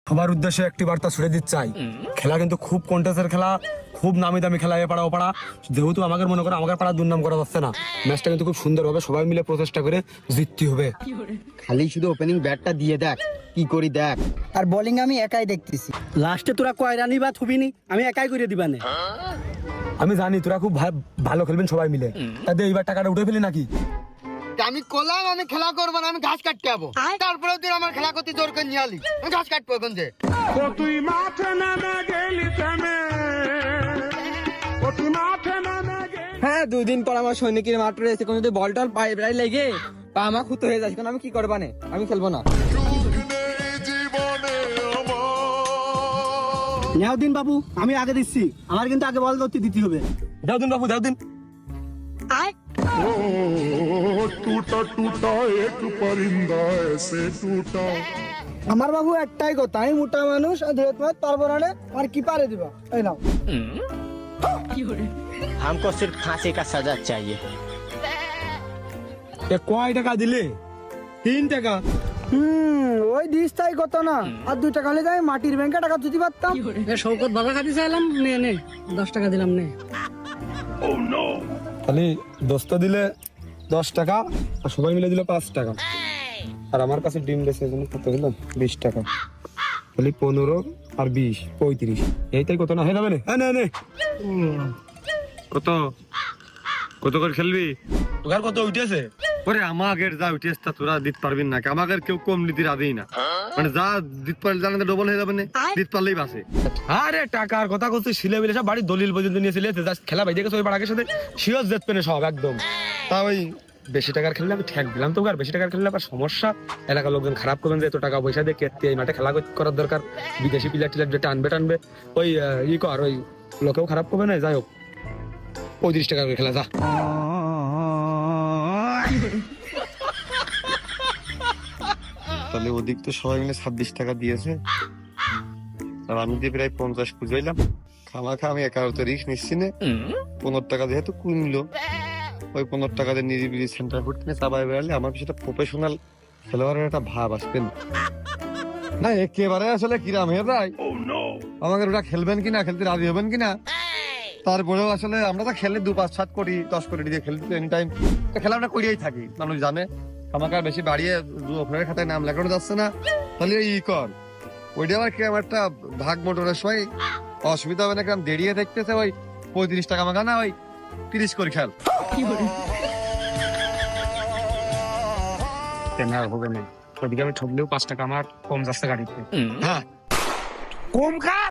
সবার উদ্দেশ্যে একটি বার্তা ছুড়ে দিতে চাই, খেলা কিন্তু খুব কন্টেস্টের খেলা, খুব নামি দামি খেলা। এ পাড়া ও পাড়া, যেহেতু আমাদের মনে করো আমাদের পাড়া দুর্নাম করা যাচ্ছে না, ম্যাচটা কিন্তু খুব সুন্দর হবে, সবাই মিলে প্রচেষ্টা করে জিততে হবে। খালি শুধু ওপেনিং ব্যাটটা দিয়ে দেখ কি করি দেখ। আর বোলিং আমি একাই দেখতেছি। লাস্টে তোরা কয় রানি বা থুবিনি আমি একাই করে দিবানে। আমি জানি তোরা খুব ভালো খেলবেন সবাই মিলে, তাদের এইবার টাকাটা উঠে ফেলি নাকি? আমি কলাম আমি খেলা করবো না, আমি ঘাস কাটতে যাবো, তারপরে তুই আমার খেলা করতে জোর করে নিয়ে আলি, আমি ঘাস কাটবো এখন যে। তুই মাঠে নামে গেলি থেমে, তুই মাঠে নামে গেলি। হ্যাঁ 2 দিন পর আমার সৈনিকের মাঠ রয়েছে, কোনো যদি বল টল পায়ে বেড়াই লেগে পা আমার ক্ষত হয়ে যাচ্ছে, আমি কি করবা নে, আমি খেলবো না। নেও দিন বাবু, আমি আগে দিচ্ছি, আমার কিন্তু আগে বল ধরতে দিতে হবে। দাও দিন বাবু, দাও দিন। टूटा टूटा एक परिंदा ऐसे टूटा। আমার বাবু একটাই কথা, আমি মোটা মানুষ আর ধরে তোমার পারবো না, আর কি পারে দিবা। এই নাও। हमको सिर्फ फांसी का सजा चाहिए। এ কয় টাকা দিলে? 3 টাকা। ওই দিস তাই কত না, আর 2 টাকা হলে যাই মাটির ব্যাংকে টাকা দিতে পারতাম। শৌকত বাবা খাতি চাইলাম, নে নে 10 টাকা দিলাম নে। তাহলে দোস্ত দিলে 10 টাকা, আর সবাই মিলে দিলে 5 টাকা, আর আমার কাছে ডিম বেশি জন্য কত হলো 20 টাকা, তাহলে 15 আর 20 35, এইটাই কত না হয়ে যাবে না? নে নে কত কত করে খেলবি? তোর কত উঠেছে? ওরে আমাদের যা উঠেছে তা তোরা দিতে পারবি না, আমাদের কেউ কম নিতে রাজি না, মানে যা দিতে পারলে জানাতে ডবল হয়ে যাবে না, দিতে পারলেই বাসে। আরে টাকার কথা করছিস, ছিলে মিলে সব বাড়ির দলিল পর্যন্ত নিয়েছিলে, খেলা বাইরে গেছে ওই পাড়াকের সাথে শিওর জেত পেনে সব একদম। তা ওই বেশি টাকার খেললে আমি ঠেক দিলাম তো, আর বেশি টাকার খেললে আবার সমস্যা, এলাকার লোকজন খারাপ করবেন যে এত টাকা পয়সা দিয়ে কেটে এই মাঠে খেলা করার দরকার, বিদেশি প্লেয়ার টিলার যেটা টানবে ওই ই কর, ওই লোকেও খারাপ করবে না। যাই হোক 35 টাকা করে খেলা যা। তাহলে ওদিক তো সবাই মিলে 26 টাকা দিয়েছে, আর আমি দিয়ে প্রায় 50 খুঁজাইলাম। খামাখা আমি একারতে রিস্ক নিচ্ছি না, 15 টাকা যেহেতু কমলো, ওই 15 টাকা দিয়ে নিরিবিলি সেন্টার ফুট কিনে চাপাই বেড়ালে আমার সেটা প্রফেশনাল খেলোয়াড়ের একটা ভাব আসবে না। একেবারে আসলে কিরাম হয়ে যায়, আমাদের ওটা খেলবেন কিনা, খেলতে রাজি হবেন কিনা। তারপরেও আসলে আমরা তো খেলে 2-5-7 কোটি 10 কোটি দিয়ে খেলতে এনি টাইম খেলাটা করিয়াই থাকি, মানুষ জানে। আমাকে আর বেশি বাড়িয়ে ওপেনারের খাতায় নাম লেখানো যাচ্ছে না, তাহলে ই কর ওইটা আবার কি আমার একটা ভাগ মোটরের সময় অসুবিধা হবে না, কারণ দেরিয়ে দেখতেছে ওই 35 টাকা মাখা না, ওই 30 করে খেল হবে না। ওদিকে আমি ঠকলেও 5 টাকা আমার কম যাচ্ছে গাড়িতে। হ্যাঁ কম খা।